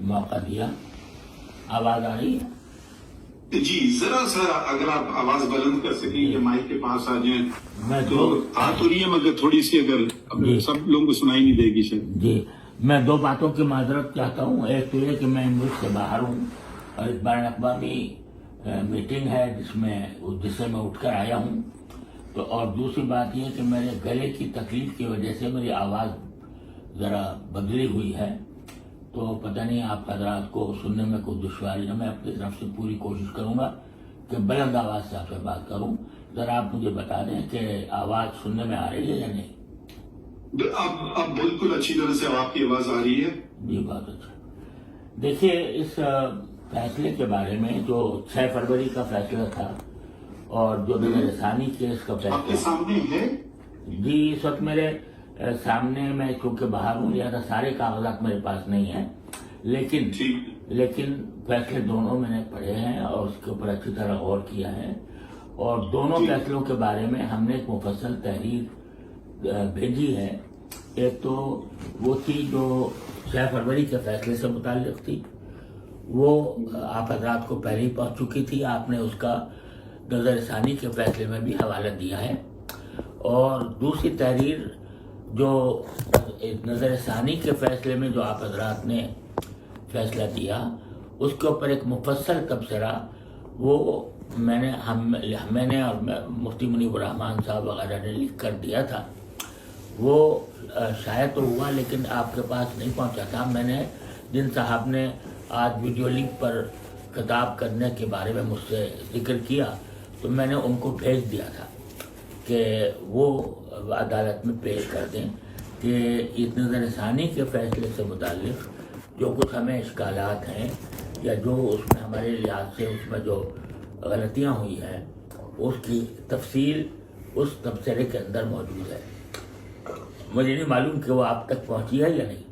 موقع دیا. آواز آ رہی ہے؟ جی ذرا سا اگر آپ آواز بلند کر سکیں یا مائک کے پاس آ جائیں. تو آ تو رہی ہے مگر تھوڑی سی اگر سب لوگوں کو سنائی نہیں دے گی شاید. جی میں دو باتوں کی معذرت چاہتا ہوں. ایک تو یہ کہ میں ملک سے باہر ہوں اور ایک بین الاقوامی میٹنگ ہے جس سے میں اٹھ کر آیا ہوں. تو اور دوسری بات یہ کہ میرے گلے کی تکلیف کی وجہ سے میری آواز ذرا بدلی ہوئی ہے. تو پتہ نہیں آپ حضرات کو سننے میں کوئی دشواری ہے. میں اپنی طرف سے پوری کوشش کروں گا کہ بلند آواز سے آپ سے بات کروں. ذرا آپ مجھے بتا دیں کہ آواز سننے میں آ رہی ہے یا نہیں؟ اب بالکل اچھی طرح سے آپ کی آواز آ رہی ہے. جی بہت اچھا. دیکھیے اس فیصلے کے بارے میں جو 6 فروری کا فیصلہ تھا اور جو نظر ثانی کیس کا آپ کے فیصلہ سامنے ہے. جی اس وقت میرے سامنے میں چونکہ باہر ہوں لہٰذا سارے کاغذات میرے پاس نہیں ہیں لیکن فیصلے دونوں میں نے پڑھے ہیں اور اس کے اوپر اچھی طرح غور کیا ہے. اور دونوں فیصلوں کے بارے میں ہم نے ایک مفصل تحریر بھیجی ہے. ایک تو وہ تھی جو 6 فروری کے فیصلے سے متعلق تھی. وہ آپ حضرات کو پہلے ہی پہنچ چکی تھی. آپ نے اس کا نظر ثانی کے فیصلے میں بھی حوالہ دیا ہے. اور دوسری تحریر جو نظر ثانی کے فیصلے میں جو آپ حضرات نے فیصلہ دیا اس کے اوپر ایک مفصل تبصرہ وہ میں نے اور مفتی منیب الرحمان صاحب وغیرہ نے لکھ کر دیا تھا. وہ شاید تو ہوا لیکن آپ کے پاس نہیں پہنچا تھا. میں نے جن صاحب نے آج ویڈیو لنک پر خطاب کرنے کے بارے میں مجھ سے ذکر کیا تو میں نے ان کو بھیج دیا تھا کہ وہ عدالت میں پیش کر دیں کہ اس نظر ثانی کے فیصلے سے متعلق جو کچھ ہمیں اشکالات ہیں یا جو اس میں ہمارے لحاظ سے اس میں جو غلطیاں ہوئی ہیں اس کی تفصیل اس تبصرے کے اندر موجود ہے. مجھے نہیں معلوم کہ وہ آپ تک پہنچی ہے یا نہیں.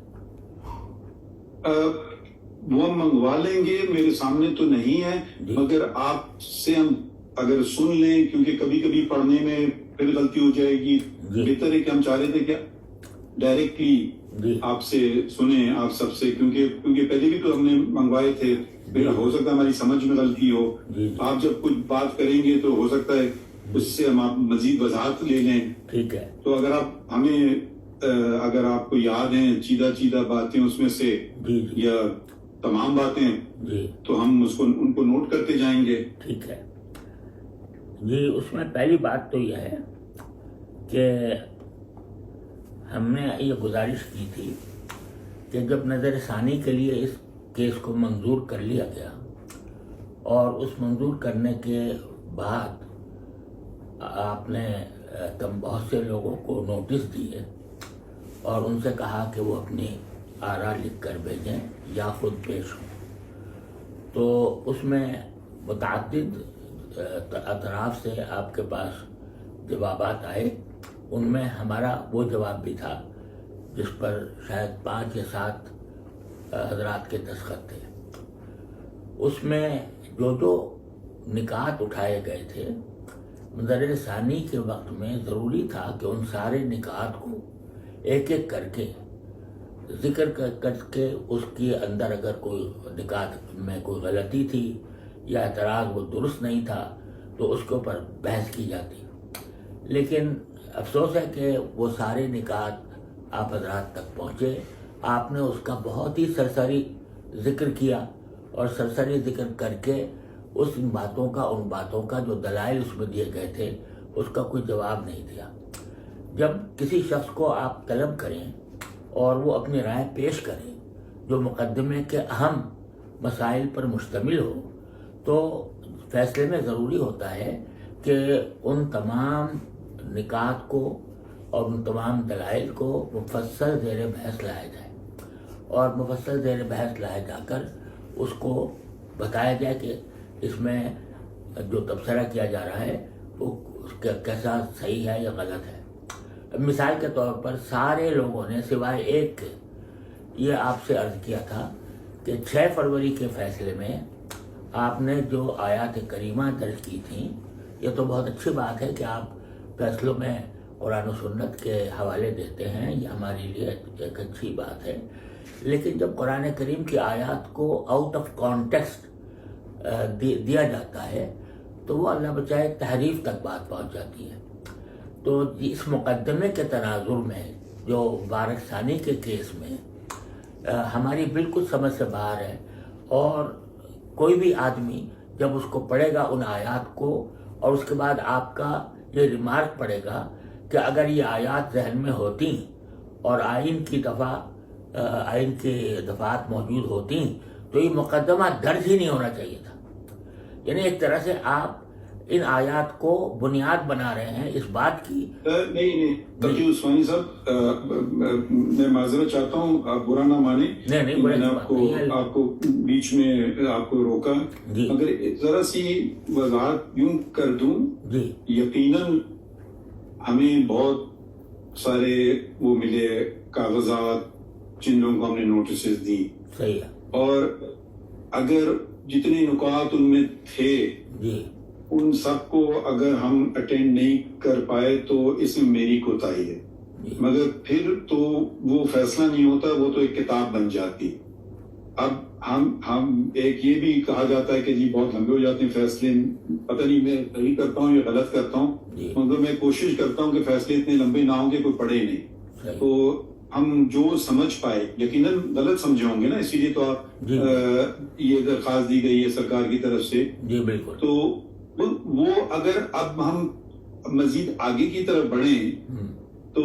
وہ منگوا لیں گے. میرے سامنے تو نہیں ہے مگر آپ سے ہم اگر سن لیں کیونکہ کبھی کبھی پڑھنے میں پھر غلطی ہو جائے گی. بہتر ہے کہ ہم چاہ رہے تھے کہ ڈائریکٹلی آپ سے سنیں آپ سب سے کیونکہ پہلے بھی تو ہم نے منگوائے تھے. پھر ہو سکتا ہے ہماری سمجھ میں غلطی ہو. آپ جب کچھ بات کریں گے تو ہو سکتا ہے اس سے ہم آپ مزید وضاحت لے لیں. ٹھیک ہے. تو اگر آپ کو یاد ہیں چیدہ باتیں اس میں سے یا تمام باتیں تو ہم ان کو نوٹ کرتے جائیں گے. ٹھیک ہے جی. اس میں پہلی بات تو یہ ہے کہ ہم نے یہ گزارش کی تھی کہ جب نظر ثانی کے لیے اس کیس کو منظور کر لیا گیا اور اس منظور کرنے کے بعد آپ نے بہت سے لوگوں کو نوٹس دیے اور ان سے کہا کہ وہ اپنی آراء لکھ کر بھیجیں یا خود پیش ہوں. تو اس میں متعدد اطراف سے آپ کے پاس جوابات آئے. ان میں ہمارا وہ جواب بھی تھا جس پر شاید 5 یا 7 حضرات کے دستخط تھے. اس میں جو نکات اٹھائے گئے تھے نظر ثانی کے وقت میں ضروری تھا کہ ان سارے نکات کو ایک ایک کر کے ذکر کر کے اس کے اندر اگر کوئی نکات میں کوئی غلطی تھی یا اعتراض وہ درست نہیں تھا تو اس کے اوپر بحث کی جاتی. لیکن افسوس ہے کہ وہ سارے نکات آپ حضرات تک پہنچے. آپ نے اس کا بہت ہی سرسری ذکر کیا اور سرسری ذکر کر کے ان باتوں کا جو دلائل اس میں دیے گئے تھے اس کا کوئی جواب نہیں دیا. جب کسی شخص کو آپ طلب کریں اور وہ اپنی رائے پیش کریں جو مقدمے کے اہم مسائل پر مشتمل ہو تو فیصلے میں ضروری ہوتا ہے کہ ان تمام نکات کو اور ان تمام دلائل کو مفصل زیر بحث لایا جائے اور مفصل زیر بحث لایا جا کر اس کو بتایا جائے کہ اس میں جو تبصرہ کیا جا رہا ہے وہ کیسا صحیح ہے یا غلط ہے. مثال کے طور پر سارے لوگوں نے سوائے ایک کے یہ آپ سے عرض کیا تھا کہ 6 فروری کے فیصلے میں آپ نے جو آیات کریمہ درج کی تھیں یہ تو بہت اچھی بات ہے کہ آپ فیصلوں میں قرآن و سنت کے حوالے دیتے ہیں. یہ ہمارے لیے ایک اچھی بات ہے. لیکن جب قرآن کریم کی آیات کو آؤٹ آف کانٹیکسٹ دیا جاتا ہے تو وہ اللہ بچائے تحریف تک بات پہنچ جاتی ہے. تو اس مقدمے کے تناظر میں جو مبارک ثانی کے کیس میں ہماری بالکل سمجھ سے باہر ہے، اور کوئی بھی آدمی جب اس کو پڑھے گا ان آیات کو اور اس کے بعد آپ کا یہ ریمارک پڑے گا کہ اگر یہ آیات ذہن میں ہوتی اور آئین کی دفعات موجود ہوتی تو یہ مقدمہ درج ہی نہیں ہونا چاہیے تھا. یعنی ایک طرح سے آپ ان آیات کو بنیاد بنا رہے ہیں اس بات کی. نہیں تقی عثمانی صاحب، میں معذرت چاہتا ہوں، آپ برا نہ مانیں. نہیں، میں نے آپ کو بیچ میں آپ کو روکا. اگر ذرا سی وضاحت یوں کر دوں، یقیناً ہمیں بہت سارے وہ ملے کاغذات جن لوگوں کو ہم نے نوٹسز دی، صحیح ہے، اور اگر جتنے نکات ان میں تھے ان سب کو اگر ہم اٹینڈ نہیں کر پائے تو اس میں میری کوتاہی ہے. مگر پھر تو وہ فیصلہ نہیں ہوتا، وہ تو ایک کتاب بن جاتی. اب ہم ایک یہ بھی کہا جاتا ہے کہ جی بہت لمبے ہو جاتے ہیں فیصلے. پتہ نہیں میں صحیح کرتا ہوں یا غلط کرتا ہوں، مگر میں کوشش کرتا ہوں کہ فیصلے اتنے لمبے نہ ہوں کہ کوئی پڑھے نہیں. تو ہم جو سمجھ پائے، یقیناً غلط سمجھے ہوں گے نا، اسی لیے تو آپ یہ درخواست دی گئی ہے سرکار کی طرف سے. بالکل. تو وہ اگر اب ہم مزید آگے کی طرف بڑھیں تو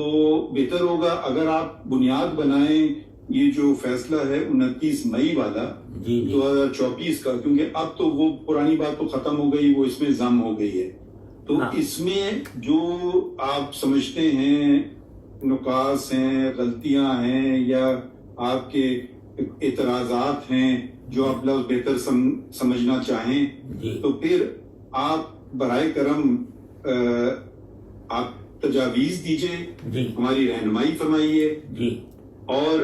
بہتر ہوگا اگر آپ بنیاد بنائیں یہ جو فیصلہ ہے 29 مئی والا 2024 کا، کیونکہ اب تو وہ پرانی بات تو ختم ہو گئی، وہ اس میں ضم ہو گئی ہے. تو اس میں جو آپ سمجھتے ہیں نقاص ہیں، غلطیاں ہیں، یا آپ کے اعتراضات ہیں جو آپ لفظ بہتر سمجھنا چاہیں، تو پھر آپ برائے کرم آپ تجاویز دیجئے، ہماری رہنمائی فرمائیے، اور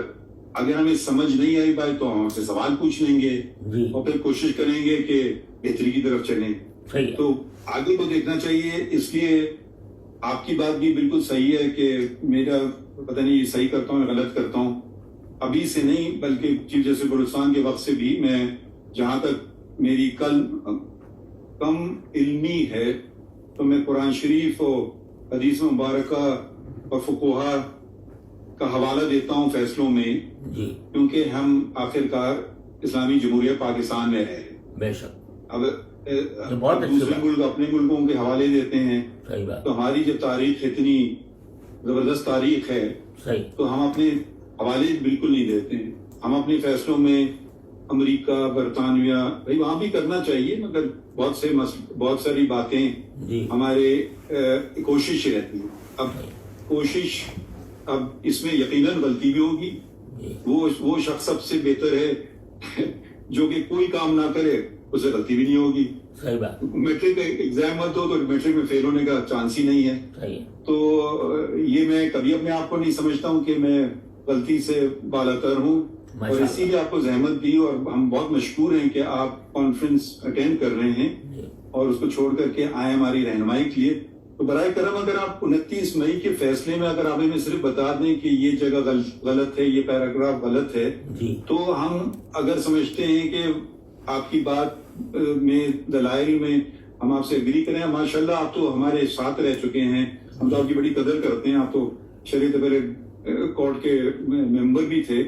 اگر ہمیں سمجھ نہیں آئی بات تو ہم سے سوال پوچھ لیں گے اور پھر کوشش کریں گے کہ بہتری کی طرف چلیں. تو آگے کو دیکھنا چاہیے. اس لیے آپ کی بات بھی بالکل صحیح ہے کہ میرا پتہ نہیں صحیح کرتا ہوں یا غلط کرتا ہوں، ابھی سے نہیں بلکہ چیف جسٹس بلوچستان کے وقت سے بھی میں، جہاں تک میری کم علمی ہے تو میں قرآن شریف اور حدیث مبارکہ اور فقہا کا حوالہ دیتا ہوں فیصلوں میں، کیونکہ ہم آخرکار اسلامی جمہوریہ پاکستان میں رہے. بے شک. اب دوسرے ملک اپنے ملکوں کے حوالے دیتے ہیں، تو ہماری جب تاریخ اتنی زبردست تاریخ ہے تو ہم اپنے حوالے بالکل نہیں دیتے ہیں. ہم اپنے فیصلوں میں امریکہ، برطانیہ، بھائی وہاں بھی کرنا چاہیے، مگر بہت ساری باتیں ہمارے کوشش رہتی ہے. اب اس میں یقیناً غلطی بھی ہوگی. وہ شخص سب سے بہتر ہے جو کہ کوئی کام نہ کرے، اسے غلطی بھی نہیں ہوگی. میٹرک ایگزام مت ہو تو میٹرک میں فیل ہونے کا چانس ہی نہیں ہے. تو یہ میں کبھی اپنے آپ کو نہیں سمجھتا ہوں کہ میں غلطی سے بالاتر ہوں، اور اسی لیے آپ کو زحمت دی، اور ہم بہت مشکور ہیں کہ آپ کانفرنس اٹینڈ کر رہے ہیں اور اس کو چھوڑ کر کے آئے ہماری رہنمائی کے لیے. تو برائے کرم اگر آپ 29 مئی کے فیصلے میں اگر آپ ہمیں صرف بتا دیں کہ یہ جگہ غلط ہے، یہ پیراگراف غلط ہے، تو ہم اگر سمجھتے ہیں کہ آپ کی بات میں دلائل میں ہم آپ سے اگری کریں. ماشاءاللہ آپ تو ہمارے ساتھ رہ چکے ہیں، ہم تو آپ کی بڑی قدر کرتے ہیں. آپ تو شریعت اپیلیٹ کورٹ کے ممبر بھی تھے،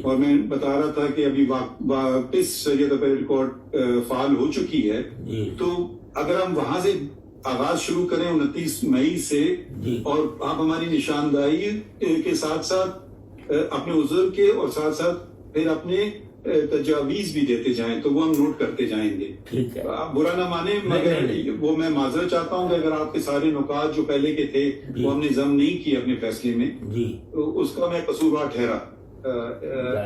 اور میں بتا رہا تھا کہ ابھی واپس شریعت اپیلیٹ کورٹ فعال ہو چکی ہے. تو اگر ہم وہاں سے آغاز شروع کریں 29 مئی سے، اور آپ ہماری نشاندہی کے ساتھ ساتھ اپنے عذر کے اور ساتھ ساتھ پھر اپنے تجاویز بھی دیتے جائیں تو وہ ہم نوٹ کرتے جائیں گے. آپ برا نہ مانیں، مگر وہ میں معذرت چاہتا ہوں کہ اگر آپ کے سارے نکات جو پہلے کے تھے وہ ہم نے ضم نہیں کیے اپنے فیصلے میں، تو اس کا میں قصوروار ٹھہرا.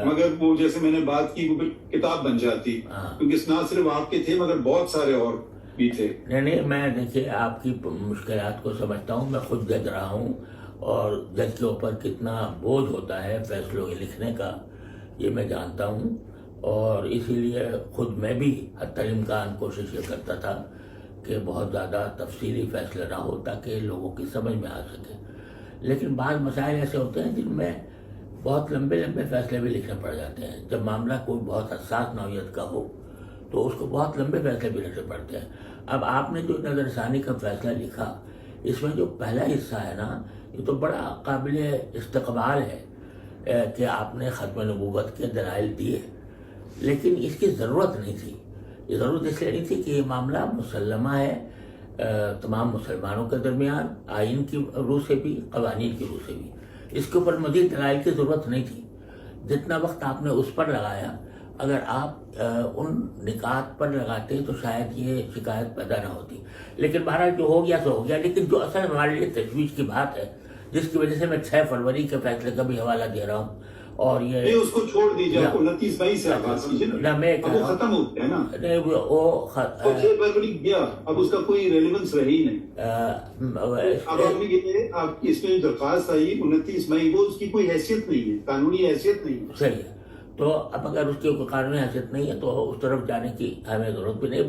مگر وہ جیسے میں نے بات کی وہ کتاب بن جاتی، کیونکہ نہ صرف آپ کے تھے مگر بہت سارے اور بھی تھے. نہیں، میں دیکھیے آپ کی مشکلات کو سمجھتا ہوں. میں خود جج رہا ہوں، اور جج کے اوپر کتنا بوجھ ہوتا ہے فیصلوں کے لکھنے کا یہ میں جانتا ہوں. اور اسی لیے خود میں بھی حتی الامکان کوشش یہ کرتا تھا کہ بہت زیادہ تفصیلی فیصلہ نہ ہو تاکہ لوگوں کی سمجھ میں آ سکے. لیکن بعض مسائل ایسے ہوتے ہیں جن میں بہت لمبے لمبے فیصلے بھی لکھنے پڑ جاتے ہیں. جب معاملہ کوئی بہت حساس نوعیت کا ہو تو اس کو بہت لمبے فیصلے بھی لکھنے پڑتے ہیں. اب آپ نے جو نظر ثانی کا فیصلہ لکھا، اس میں جو پہلا حصہ ہے نا، یہ تو بڑا قابل استقبال ہے کہ آپ نے ختم نبوت کے دلائل دیے، لیکن اس کی ضرورت نہیں تھی. یہ ضرورت اس لیے نہیں تھی کہ یہ معاملہ مسلمہ ہے تمام مسلمانوں کے درمیان، آئین کی روح سے بھی، قوانین کی روح سے بھی. اس کے اوپر مزید دلائل کی ضرورت نہیں تھی. جتنا وقت آپ نے اس پر لگایا، اگر آپ ان نکات پر لگاتے تو شاید یہ شکایت پیدا نہ ہوتی. لیکن بہرحال جو ہو گیا سو ہو گیا. لیکن جو اصل ہمارے لیے تشویش کی بات ہے، جس کی وجہ سے میں 6 فروری کے فیصلے کا بھی حوالہ دے رہا ہوں، اور یہ نہیں اس کو چھوڑ دیجیے، 29 مئی سے آغاز کیجیے نا. میں اب وہ ختم ہو گیا نا، نہیں وہ 6 فروری گیا، اب اس کا کوئی ریلیونس رہی نہیں. اب آپ کی اس میں درخواست آئی 29 مئی، وہ اس کی کوئی حیثیت نہیں ہے، قانونی حیثیت نہیں ہے. صحیح ہے. تو اب اگر اس کی کوئی قانونی حیثیت نہیں ہے تو اس طرف جانے کی ہمیں ضرورت بھی نہیں.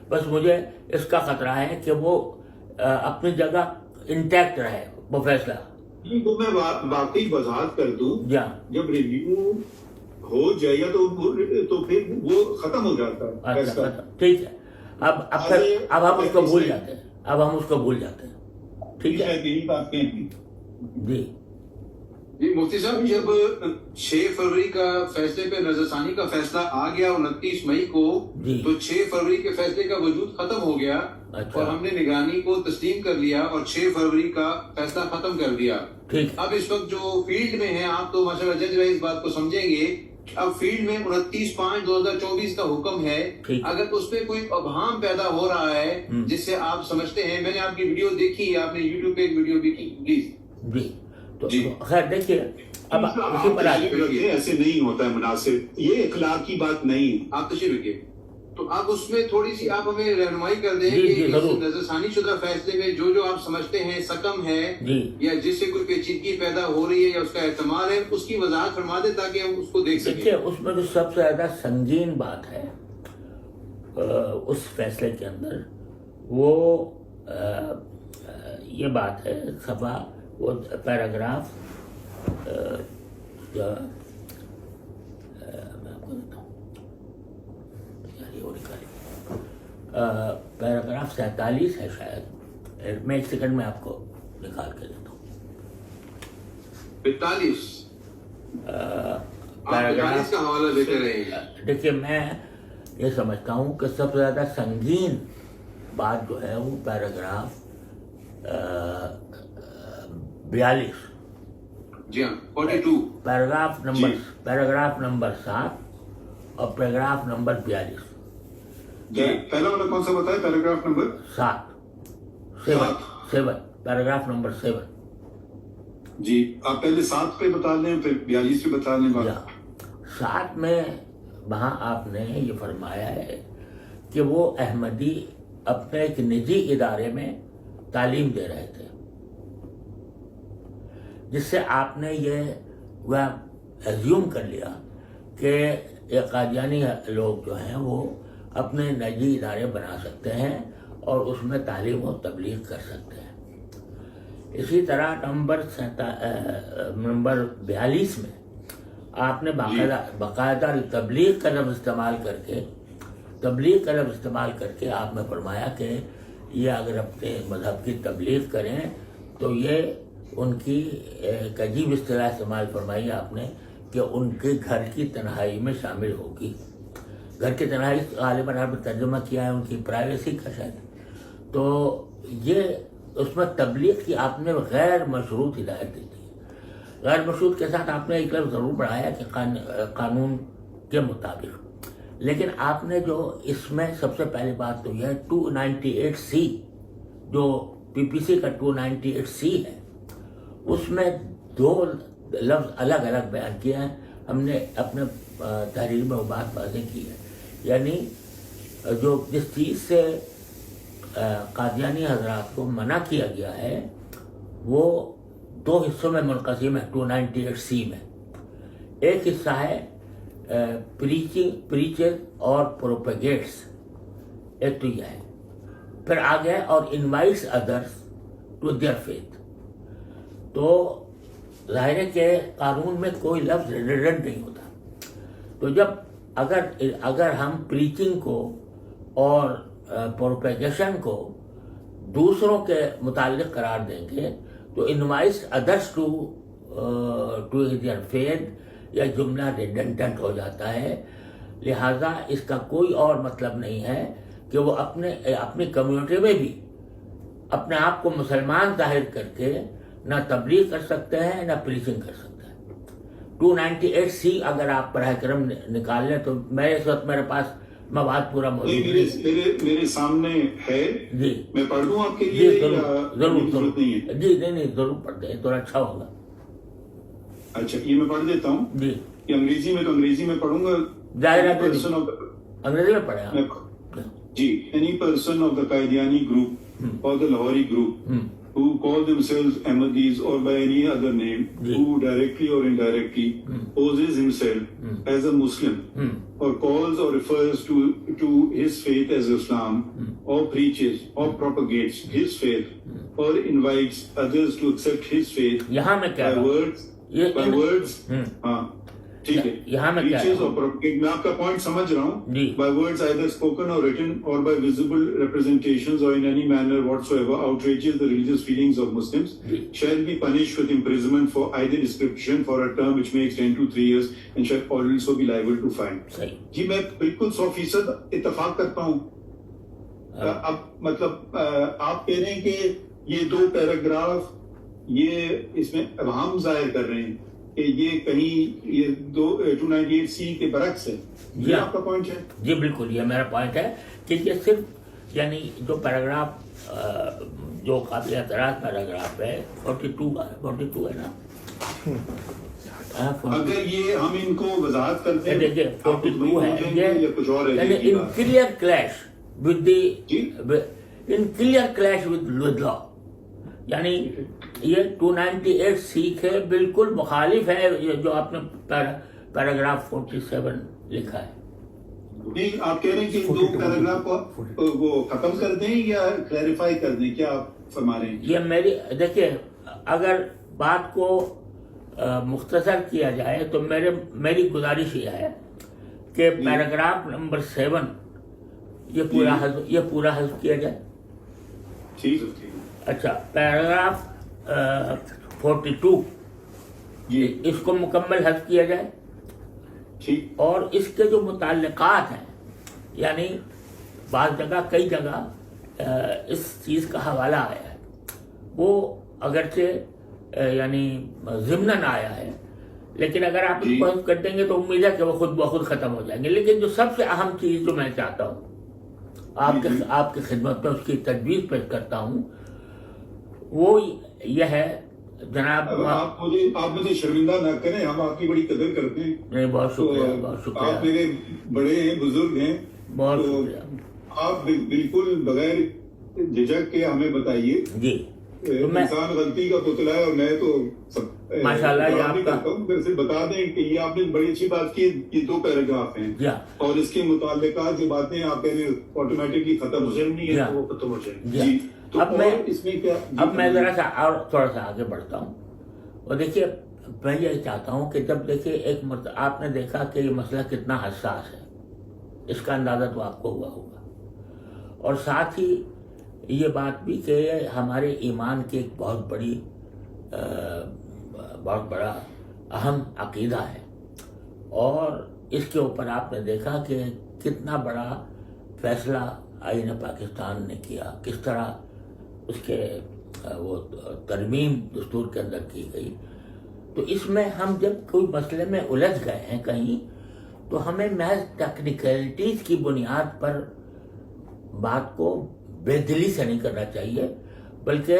بس مجھے اس کا خطرہ ہے کہ وہ اپنی جگہ انٹیکٹ رہے وہ فیصلہ. وہ میں واقعی وضاحت کر دوں، جب ریویو ہو جائے گا تو پھر وہ ختم ہو جاتا ہے. اچھا ٹھیک ہے. اب ہم اس کو بھول جاتے ہیں. ٹھیک ہے یہی بات کہیں. جی مفتی صاحب، جب 6 فروری کا فیصلے پہ نظر ثانی کا فیصلہ آ گیا 29 مئی کو، تو 6 فروری کے فیصلے کا وجود ختم ہو گیا اور ہم نے نگرانی کو تسلیم کر لیا اور 6 فروری کا فیصلہ ختم کر دیا. اب اس وقت جو فیلڈ میں ہیں آپ تو ماشاءاللہ جج بھائی اس بات کو سمجھیں گے. اب فیلڈ میں 29/5/2024 کا حکم ہے. اگر اس پہ کوئی ابہام پیدا ہو رہا ہے جس سے آپ سمجھتے ہیں، میں نے آپ کی ویڈیو دیکھی، آپ نے یوٹیوب پہ ایک ویڈیو بھی کی، پلیز. جی خیر دیکھیے، اب اسی پر ایسے نہیں ہوتا ہے مناسب، یہ اخلاق کی بات نہیں ہے. آپ تشریف رکھیے. تو آپ اس میں تھوڑی سی آپ ہمیں رہنمائی کر دیں کہ اس نظر ثانی شدہ فیصلے میں جو آپ سمجھتے ہیں سکم ہے یا جس سے کوئی پیچیدگی پیدا ہو رہی ہے یا اس کا احتمال ہے، اس کی وضاحت فرما دیں تاکہ ہم اس کو دیکھ سکیں. دیکھیے، اس میں جو سب سے زیادہ سنگین بات ہے اس فیصلے کے اندر، وہ یہ بات ہے، صفحہ وہ پیراگراف میں آپ کو دیتا ہوں، پیراگراف 47 ہے شاید. میں 1 سیکنڈ میں آپ کو نکال کے دیتا ہوں. 45 کا حوالہ دیتے رہیں گے. دیکھیے، میں یہ سمجھتا ہوں کہ سب سے زیادہ سنگین بات جو ہے وہ پیراگراف 42. جی ہاں 42. پیراگراف نمبر 7 اور پیراگراف نمبر 42. جی پہلا والا کون سا بتایا؟ Paragraph number 7 paragraph number 7. جی آپ پہلے 7 پہ بتا لیں پھر 42 پہ بتا لیں. 7 میں وہاں آپ نے یہ فرمایا ہے کہ وہ احمدی اپنے ایک نجی ادارے میں تعلیم دے رہے تھے، جس سے آپ نے یہ ایزیوم کر لیا کہ یہ قادیانی لوگ جو ہیں وہ اپنے نجی ادارے بنا سکتے ہیں اور اس میں تعلیم و تبلیغ کر سکتے ہیں. اسی طرح نمبر 42 میں آپ نے باقاعدہ تبلیغ کا لفظ استعمال کر کے آپ نے فرمایا کہ یہ اگر اپنے مذہب کی تبلیغ کریں تو یہ ان کی ایک عجیب اصطلاح استعمال فرمائی آپ نے کہ ان کے گھر کی تنہائی میں شامل ہوگی. گھر کی تنہائی غالباً آپ نے ترجمہ کیا ہے ان کی پرائیویسی کا شاید. تو یہ اس میں تبلیغ کی آپ نے غیر مشروط ہدایت دی تھی. غیر مشروط کے ساتھ آپ نے ایک لفظ ضرور بڑھایا کہ قانون کے مطابق، لیکن آپ نے جو اس میں سب سے پہلی بات تو یہ 298C جو PPC کا 298C ہے، اس میں 2 لفظ الگ الگ بیان کیا ہے. ہم نے اپنے تحریر میں وہ بات واضح کی ہے، یعنی جو جس چیز سے قادیانی حضرات کو منع کیا گیا ہے وہ 2 حصوں میں منقسم ہے 298C میں. ایک حصہ ہے پریچر اور پروپیگیٹس، ایک تو یہ ہے. پھر آگے اور invites others to their faith. تو ظاہر ہے کہ قانون میں کوئی لفظ ریڈنڈنٹ نہیں ہوتا. تو جب اگر ہم پریچنگ کو اور پروپیگیشن کو دوسروں کے متعلق قرار دیں گے تو invites others to their faith یا جملہ ریڈنڈنٹ ہو جاتا ہے. لہذا اس کا کوئی اور مطلب نہیں ہے کہ وہ اپنی کمیونٹی میں بھی اپنے آپ کو مسلمان ظاہر کر کے نہ تبلیغ کر سکتے ہیں نہ پریچنگ کر سکتے ہیں. 298C اگر آپ براہ کرم نکال لیں تو اس وقت میرے پاس مواد پورا موجود ہے. میرے سامنے ہے. جی میں پڑھ دوں آپ کے جی لیے؟ ضرور جی نہیں ضرور پڑھ دیں تو اچھا ہوگا. اچھا یہ میں پڑھ دیتا ہوں. جی یہ انگریزی میں تو انگریزی میں پڑھوں گا. ظاہر ہے انگریزی میں پڑھیں آپ. جی. Any person of the Qadiani group or the Lahori group who call themselves Ahmadis or by any other name, who directly or indirectly poses himself as a Muslim or calls or refers to his faith as Islam, or preaches or propagates his faith or invites others to accept his faith یہاں میں کیا by words ہاں ٹھیک ہے. یہاں میں preaches or propagates. میں آپ کا پوائنٹ سمجھ رہا ہوں. by words either spoken or written or by visible representations or in any manner whatsoever outrages the religious feelings of Muslims shall be punished with imprisonment for either description for a term which may extend to 3 years and shall also be liable to fine. جی میں بالکل 100% اتفاق کرتا ہوں. اب مطلب آپ کہہ رہے ہیں کہ یہ 2 پیراگراف یہ اس میں ابہام ظاہر کر رہے ہیں کہ یہ کہیں یہ 298C کے برعکس ہے. یہ آپ کا پوائنٹ ہے؟ جی بالکل یہ میرا پوائنٹ ہے کہ یہ صرف یعنی جو پیراگراف جو قابل اعتراض پیراگراف ہے 42 ہے نا. اگر یہ ہم ان کو وضاحت کرتے ہیں دیکھیے 42 ہے یا کچھ اور ہے ان کلیئر کلیش ود لا. یعنی یہ 298C کے بالکل مخالف ہے جو آپ نے پیراگراف 47 لکھا ہے. نہیں آپ کہہ رہے ہیں کہ 2 پیراگراف کو وہ ختم کر دیں یا کلیریفائی کر دیں؟ کیا آپ فرما رہے ہیں؟ یہ دیکھیے اگر بات کو مختصر کیا جائے تو میری گزارش یہ ہے کہ پیراگراف نمبر 7 یہ پورا حذف کیا جائے. ٹھیک ہے. اچھا پیراگراف 42 اس کو مکمل حذف کیا جائے. اور اس کے جو متعلقات ہیں یعنی بعض جگہ کئی جگہ اس چیز کا حوالہ آیا ہے وہ اگرچہ یعنی ضمناً آیا ہے لیکن اگر آپ اس کو حذف کر دیں گے تو امید ہے کہ وہ خود بخود ختم ہو جائیں گے. لیکن جو سب سے اہم چیز جو میں چاہتا ہوں آپ کی خدمت میں اس کی تجویز پیش کرتا ہوں وہ یہ ہے جناب. آپ مجھے شرمندہ نہ کریں. ہم آپ کی بڑی قدر کرتے ہیں. نہیں بہت شکریہ بہت شکریہ. آپ میرے بڑے ہیں بزرگ ہیں. بہت شکریہ. آپ بالکل بغیر جھجک کے ہمیں بتائیے. جی انسان غلطی کا پتلا ہے اور میں تو ماشاءاللہ آپ کا بتا دیں کہ یہ آپ نے بڑی اچھی بات کی. یہ 2 پیراگراف ہیں اور اس کے متعلقات جو باتیں آپ کہہ رہے ہیں آٹومیٹکلی ختم ہو جائیں. وہ ختم ہو جائیں. اب میں ذرا سا اور تھوڑا سا آگے بڑھتا ہوں. اور دیکھیے میں یہ چاہتا ہوں کہ جب دیکھیے آپ نے دیکھا کہ یہ مسئلہ کتنا حساس ہے اس کا اندازہ تو آپ کو ہوا ہوگا اور ساتھ ہی یہ بات بھی کہ ہمارے ایمان کی ایک بہت بڑا اہم عقیدہ ہے اور اس کے اوپر آپ نے دیکھا کہ کتنا بڑا فیصلہ آئین پاکستان نے کیا کس طرح اس کے وہ ترمیم دستور کے اندر کی گئی. تو اس میں ہم جب کوئی مسئلے میں الجھ گئے ہیں کہیں تو ہمیں محض ٹیکنیکلٹیز کی بنیاد پر بات کو بے دلی سے نہیں کرنا چاہیے بلکہ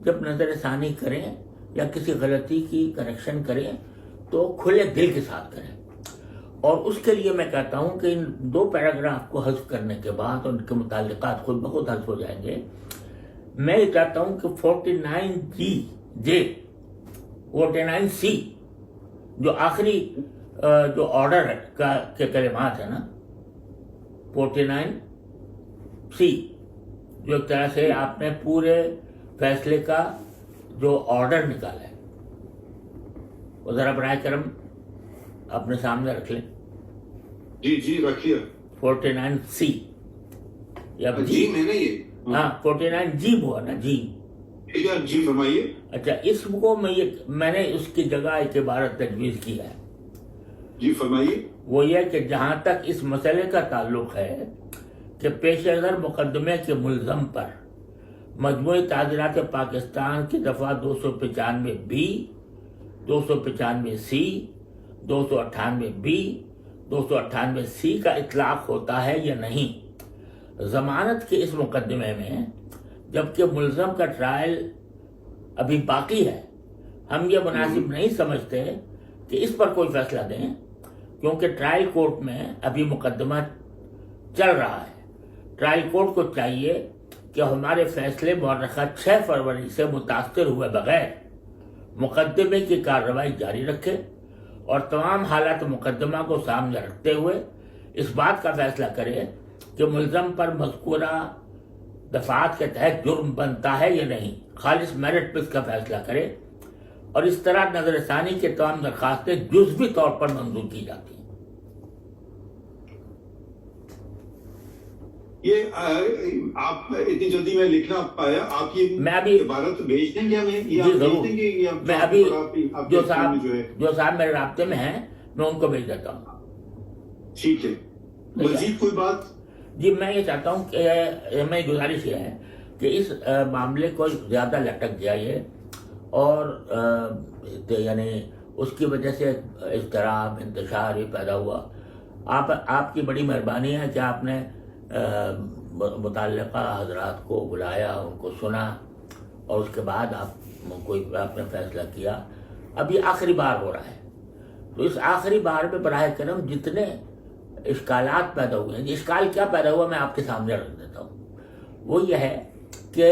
جب نظر ثانی کریں یا کسی غلطی کی کریکشن کریں تو کھلے دل کے ساتھ کریں. اور اس کے لیے میں کہتا ہوں کہ ان 2 پیراگراف کو حذف کرنے کے بعد ان کے متعلقات خود بخود حذف ہو جائیں گے. میں یہ چاہتا ہوں کہ 49C جو آخری جو آرڈر کے کلمات ہیں نا 49C جو ایک طرح سے آپ نے پورے فیصلے کا جو آرڈر نکالا ہے وہ ذرا برائے کرم اپنے سامنے رکھ لیں. جی جی رکھیے. 49C یا جی میں نے یہ ہاں 49 جی ہوا نا جی. جی فرمائیے. اچھا اسم کو میں نے اس کی جگہ ایک عبارت تجویز کی ہے. جی فرمائیے. وہ یہ کہ جہاں تک اس مسئلے کا تعلق ہے کہ پیش نظر مقدمے کے ملزم پر مجموعی تعزیرات پاکستان کی دفعہ 295B 295C 298B 298C کا اطلاق ہوتا ہے یا نہیں ضمانت کے اس مقدمے میں، جبکہ ملزم کا ٹرائل ابھی باقی ہے، ہم یہ مناسب نہیں سمجھتے کہ اس پر کوئی فیصلہ دیں، کیونکہ ٹرائل کورٹ میں ابھی مقدمہ چل رہا ہے. ٹرائل کورٹ کو چاہیے کہ ہمارے فیصلے مورخہ 6 فروری سے متاثر ہوئے بغیر مقدمے کی کارروائی جاری رکھے اور تمام حالات مقدمہ کو سامنے رکھتے ہوئے اس بات کا فیصلہ کرے کہ ملزم پر مذکورہ دفعات کے تحت جرم بنتا ہے یا نہیں. خالص میرٹ پہ اس کا فیصلہ کرے اور اس طرح نظر ثانی کے تمام درخواستیں جزوی طور پر منظور کی جاتی ہیں. یہ آپ اتنی جلدی میں لکھنا پایا، آپ یہ میں ابھی عبارت بھیج دیں گے ہمیں؟ جی ضرور. میں ابھی جو صاحب میرے رابطے میں ہیں میں ان کو بھیج دیتا ہوں. ٹھیک ہے. مزید کوئی بات؟ جی میں یہ چاہتا ہوں کہ میں گزارش یہ ہے کہ اس معاملے کو زیادہ لٹک جائے اور یعنی اس کی وجہ سے اضطراب انتشار یہ پیدا ہوا. آپ کی بڑی مہربانی ہے کہ آپ نے متعلقہ حضرات کو بلایا، ان کو سنا اور اس کے بعد آپ نے فیصلہ کیا. اب یہ آخری بار ہو رہا ہے، تو اس آخری بار میں براہ کرم جتنے اشکالات پیدا ہوئے ہیں، اشکال کیا پیدا ہوا میں آپ کے سامنے رکھ دیتا ہوں. وہ یہ ہے کہ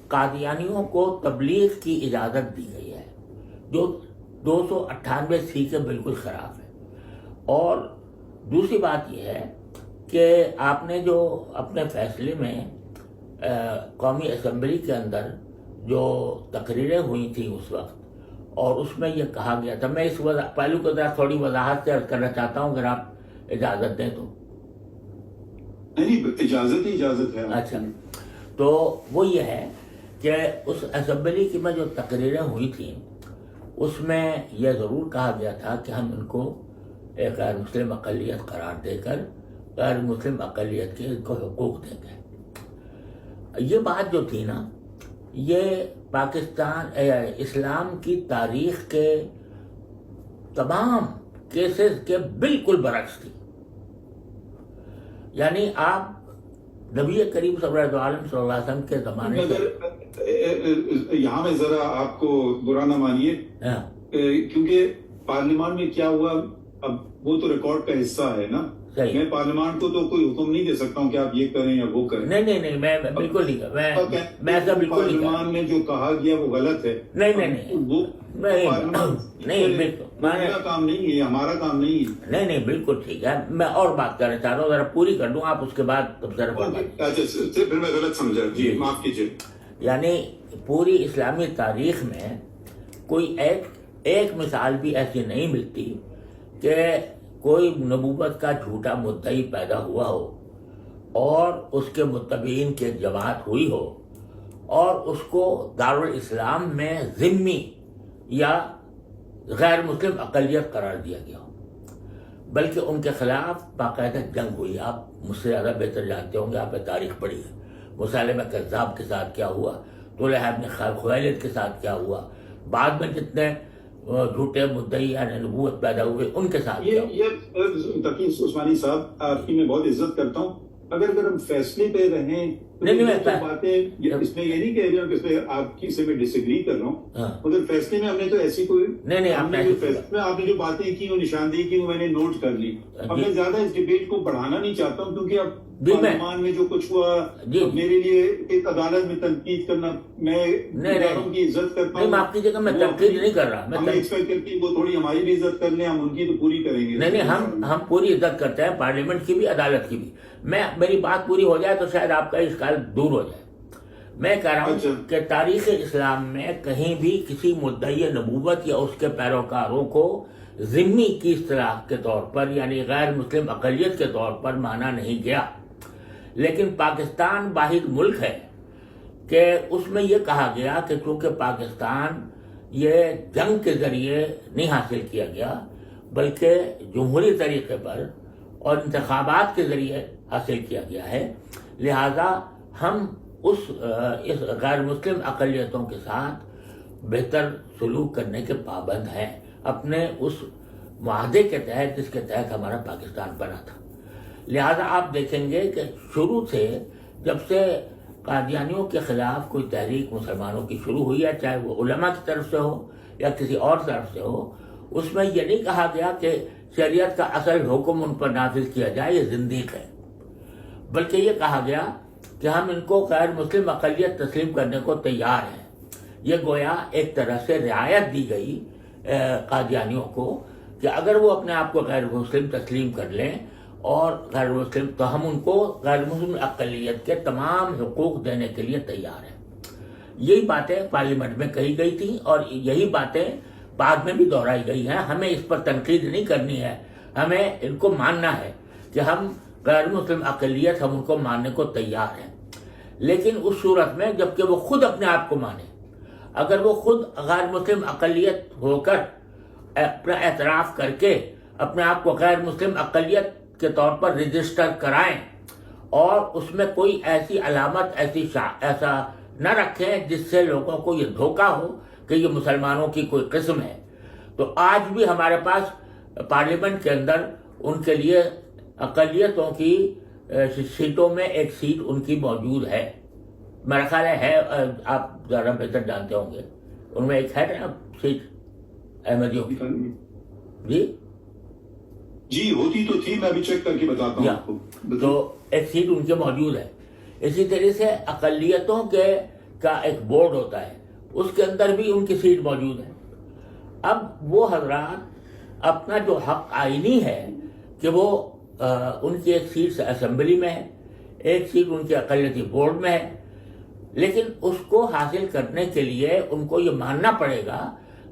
قادیانیوں کو تبلیغ کی اجازت دی گئی ہے جو 298C کے بالکل خلاف ہے. اور دوسری بات یہ ہے کہ آپ نے جو اپنے فیصلے میں قومی اسمبلی کے اندر جو تقریریں ہوئی تھیں اس وقت، اور اس میں یہ کہا گیا تھا، میں اس پہلو کو ذرا تھوڑی وضاحت سے عرض کرنا چاہتا ہوں اگر آپ اجازت دیں تو. نہیں اجازت ہے. اچھا تو وہ یہ ہے کہ اس اسمبلی کی میں جو تقریریں ہوئی تھیں اس میں یہ ضرور کہا گیا تھا کہ ہم ان کو ایک غیر مسلم اقلیت قرار دے کر غیر مسلم اقلیت کے کو حقوق دیں گے. یہ بات جو تھی نا یہ پاکستان اسلام کی تاریخ کے تمام کیسز کے بالکل برعکس تھی. یعنی آپ نبی کریم صلی اللہ علیہ وسلم کے زمانے سے یہاں میں ذرا آپ کو برا نہ مانیے، کیونکہ پارلیمان میں کیا ہوا اب وہ تو ریکارڈ کا حصہ ہے نا. میں پارلیمان کو تو کوئی حکم نہیں دے سکتا ہوں کہ آپ یہ کریں یا وہ کریں. نہیں میں بالکل نہیں میں ایسا بالکل نہیں. پارلیمان میں جو کہا گیا وہ غلط ہے. نہیں میرا کام نہیں ہے، ہمارا کام نہیں ہے. نہیں بالکل ٹھیک ہے. میں اور بات کرنا چاہ رہا ہوں، ذرا پوری کر دوں آپ اس کے بعد پھر میں غلط سمجھا. جی معاف کیجیے. یعنی پوری اسلامی تاریخ میں کوئی ایک مثال بھی ایسی نہیں ملتی کہ کوئی نبوت کا جھوٹا مدعی پیدا ہوا ہو اور اس کے متبعین کی ایک جماعت ہوئی ہو اور اس کو دارالاسلام میں ذمی یا غیر مسلم اقلیت قرار دیا گیا ہو، بلکہ ان کے خلاف باقاعدہ جنگ ہوئی. آپ مجھ سے زیادہ بہتر جانتے ہوں گے، آپ نے تاریخ پڑھی ہے. مسیلمہ کذاب کے ساتھ کیا ہوا، طلحہ بن خویلد کے ساتھ کیا ہوا، بعد میں جتنے جھوٹے مدعی یعنی نبوت پیدا ہوئے ان کے ساتھ. یہ تقی عثمانی صاحب آپ کی میں بہت عزت کرتا ہوں، اگر ہم فیصلے پہ رہیں باتیں اس میں یہ نہیں کہہ رہا ہوں کہ اس میں آپ کی سے میں ڈس ایگری کر رہا ہوں، مگر فیصلے میں ہم نے تو ایسی کوئی آپ نے جو باتیں کی وہ نشاندہی کی وہ میں نے نوٹ کر لی. اب میں زیادہ اس ڈبیٹ کو بڑھانا نہیں چاہتا ہوں کیونکہ اب پارلیمان میں جو کچھ ہوا میرے لیے ایک عدالت میں تنقید کرنا، میں اداروں کی عزت کرتا ہوں. آپ کی جگہ میں تنقید نہیں کر رہا، ہم ایکسپیکٹ کرتے ہیں وہ تھوڑی ہماری بھی عزت کر لیں، ہم ان کی تو پوری کریں گے. نہیں ہم پوری عزت کرتے ہیں، پارلیمنٹ کی بھی عدالت کی بھی. میری بات پوری ہو جائے تو شاید آپ کا اشکال دور ہو جائے. میں کہہ رہا ہوں اچھا۔ کہ تاریخ اسلام میں کہیں بھی کسی مدعی نبوت یا اس کے پیروکاروں کو ذمی کی اصطلاح کے طور پر یعنی غیر مسلم اقلیت کے طور پر مانا نہیں گیا، لیکن پاکستان واحد ملک ہے کہ اس میں یہ کہا گیا کہ چونکہ پاکستان یہ جنگ کے ذریعے نہیں حاصل کیا گیا بلکہ جمہوری طریقے پر اور انتخابات کے ذریعے حاصل کیا گیا ہے، لہذا ہم اس غیر مسلم اقلیتوں کے ساتھ بہتر سلوک کرنے کے پابند ہیں اپنے اس معاہدے کے تحت جس کے تحت ہمارا پاکستان بنا تھا۔ لہذا آپ دیکھیں گے کہ شروع سے جب سے قادیانیوں کے خلاف کوئی تحریک مسلمانوں کی شروع ہوئی ہے، چاہے وہ علماء کی طرف سے ہو یا کسی اور طرف سے ہو، اس میں یہ نہیں کہا گیا کہ شریعت کا اصل حکم ان پر نافذ کیا جائے، یہ زندیق ہے، بلکہ یہ کہا گیا کہ ہم ان کو غیر مسلم اقلیت تسلیم کرنے کو تیار ہیں۔ یہ گویا ایک طرح سے رعایت دی گئی قادیانیوں کو کہ اگر وہ اپنے آپ کو غیر مسلم تسلیم کر لیں اور غیر مسلم تو ہم ان کو غیر مسلم اقلیت کے تمام حقوق دینے کے لیے تیار ہیں۔ یہی باتیں پارلیمنٹ میں کہی گئی تھیں اور یہی باتیں بعد میں بھی دہرائی گئی ہیں۔ ہمیں اس پر تنقید نہیں کرنی ہے، ہمیں ان کو ماننا ہے کہ ہم غیر مسلم اقلیت ہم ان کو ماننے کو تیار ہیں، لیکن اس صورت میں جبکہ وہ خود اپنے آپ کو مانیں۔ اگر وہ خود غیر مسلم اقلیت ہو کر اپنا اعتراف کر کے اپنے آپ کو غیر مسلم اقلیت کے طور پر رجسٹر کرائیں اور اس میں کوئی ایسی علامت ایسا نہ رکھیں جس سے لوگوں کو یہ دھوکہ ہو کہ یہ مسلمانوں کی کوئی قسم ہے، تو آج بھی ہمارے پاس پارلیمنٹ کے اندر ان کے لیے اقلیتوں کی سیٹوں میں ایک سیٹ ان کی موجود ہے، میرا خیال ہے آپ زیادہ بہتر جانتے ہوں گے، ان میں ایک ہے نا سیٹ احمدیوں کی۔ جی ہوتی تو تھی، میں بھی چیک کر کے بتاتا ہوں آپ کو۔ تو ایک سیٹ ان کے موجود ہے۔ اسی طرح سے اقلیتوں کا ایک بورڈ ہوتا ہے، اس کے اندر بھی ان کی سیٹ موجود ہے۔ اب وہ حضرات اپنا جو حق آئینی ہے کہ وہ ان کی ایک سیٹ اسمبلی میں ہے، ایک سیٹ ان کے اقلیتی بورڈ میں ہے، لیکن اس کو حاصل کرنے کے لیے ان کو یہ ماننا پڑے گا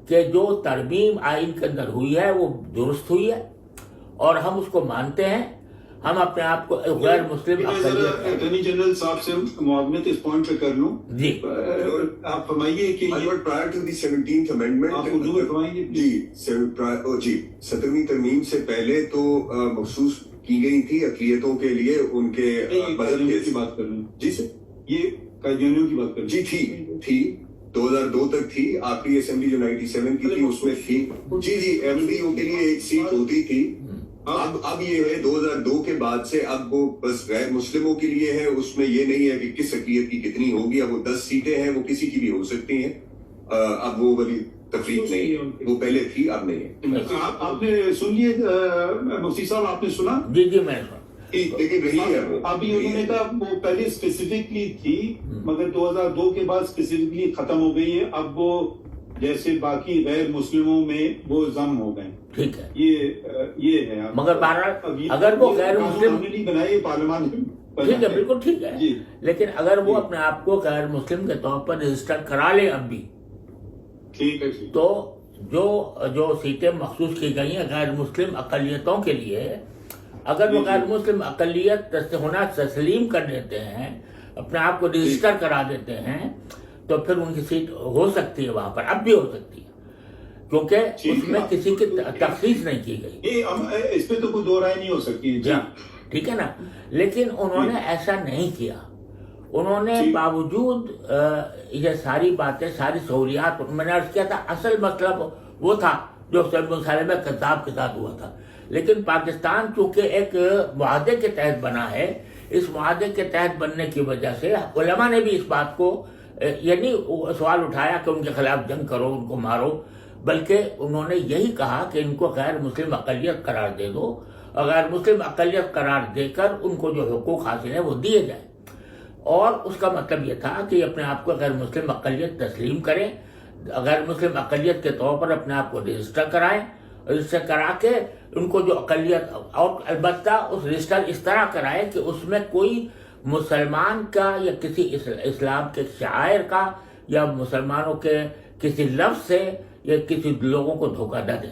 کہ جو ترمیم آئین کے اندر ہوئی ہے وہ درست ہوئی ہے اور ہم اس کو مانتے ہیں۔ ہم اپنے آپ کو غیر مسلم اٹارنی جنرل صاحب سے معاونت اس پوائنٹ پہ کر لوں جی، آپ فرمائیے کہ prior to the 17th amendment آپ اردو میں فرمائیے جی 17ویں ترمیم سے پہلے تو مخصوص کی گئی تھی اقلیتوں کے لیے ان کے مذہب کی بات کر لوں جی سر، یہ قادیانیوں کی بات کر جی تھی 2002 تک تھی، آخری اسمبلی جو 97 کی تھی اس میں تھی جی ایم ڈی او کے لیے ایک سیٹ ہوتی تھی۔ اب یہ ہے 2002 کے بعد سے اب وہ بس غیر مسلموں کے لیے ہے، اس میں یہ نہیں ہے کہ کس اقلیت کی کتنی ہوگی، اب وہ 10 سیٹیں ہیں، وہ کسی کی بھی ہو سکتی ہیں، اب وہ والی تفریق نہیں ہے، وہ پہلے تھی اب نہیں ہے۔ آپ نے سن لیے مفتی صاحب، آپ نے سنا؟ جی میں نے سنا۔ لیکن رہی ہے وہ ابھی انہوں نے کہا وہ پہلے اسپیسیفکلی تھی مگر 2002 کے بعد اسپیسیفکلی ختم ہو گئی ہے، اب وہ جیسے باقی غیر مسلموں میں وہ ضم ہو گئے۔ ٹھیک ہے، یہ ہے مگر بہرحال اگر وہ غیر مسلم نہیں بنائے پارلیمان ٹھیک ہے، بالکل ٹھیک ہے، لیکن اگر وہ اپنے آپ کو غیر مسلم کے طور پر رجسٹر کرا لے اب بھی، ٹھیک ہے، تو جو سیٹیں مخصوص کی گئی ہیں غیر مسلم اقلیتوں کے لیے، اگر وہ غیر مسلم اقلیت ہونا تسلیم کر دیتے ہیں، اپنے آپ کو رجسٹر کرا دیتے ہیں، تو پھر ان کی سیٹ ہو سکتی ہے وہاں پر، اب بھی ہو سکتی ہے، کیونکہ اس میں کسی کی تخصیص نہیں کی گئی، اس پہ تو کوئی دو رائے نہیں ہو سکتی۔ ٹھیک ہے نا، لیکن انہوں نے ایسا نہیں کیا، انہوں نے باوجود یہ ساری باتیں، ساری سہولیات، میں نے عرض کیا تھا اصل مطلب وہ تھا جو مسئلے میں کذاب کے ساتھ ہوا تھا، لیکن پاکستان چونکہ ایک معاہدے کے تحت بنا ہے، اس معاہدے کے تحت بننے کی وجہ سے علماء نے بھی اس بات کو یعنی سوال اٹھایا کہ ان کے خلاف جنگ کرو، ان کو مارو، بلکہ انہوں نے یہی کہا کہ ان کو غیر مسلم اقلیت قرار دے دو، اور غیر مسلم اقلیت قرار دے کر ان کو جو حقوق حاصل ہیں وہ دیے جائیں، اور اس کا مطلب یہ تھا کہ اپنے آپ کو غیر مسلم اقلیت تسلیم کریں، غیر مسلم اقلیت کے طور پر اپنے آپ کو رجسٹر کرائیں، رجسٹر کرا کے ان کو جو اقلیت، اور البتہ اس رجسٹر اس طرح کرائے کہ اس میں کوئی مسلمان کا یا کسی اسلام کے شاعر کا یا مسلمانوں کے کسی لفظ سے یا کسی لوگوں کو دھوکہ نہ دیں،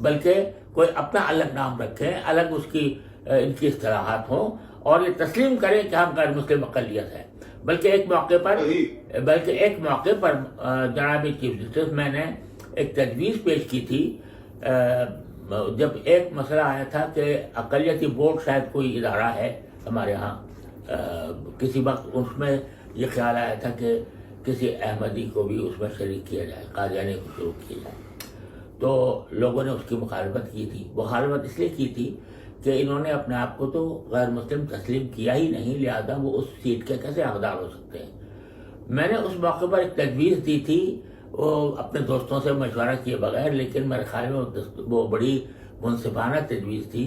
بلکہ کوئی اپنا الگ نام رکھیں، الگ اس کی ان کی اصطلاحات ہوں، اور یہ تسلیم کریں کہ ہم غیر مسلم اقلیت ہیں۔ بلکہ ایک موقع پر جناب چیف جسٹس، میں نے ایک تجویز پیش کی تھی جب ایک مسئلہ آیا تھا کہ اقلیتی بورڈ شاید کوئی ادارہ ہے ہمارے ہاں، کسی وقت اس میں یہ خیال آیا تھا کہ کسی احمدی کو بھی اس میں شریک کیا جائے، قادیانی کو شروع کیا جائے، تو لوگوں نے اس کی مخالفت کی تھی۔ مخالفت اس لیے کی تھی کہ انہوں نے اپنے آپ کو تو غیر مسلم تسلیم کیا ہی نہیں، لہذا وہ اس سیٹ کے کیسے حقدار ہو سکتے ہیں۔ میں نے اس موقع پر ایک تجویز دی تھی، وہ اپنے دوستوں سے مشورہ کیے بغیر، لیکن میرے خیال میں وہ بڑی منصفانہ تجویز تھی،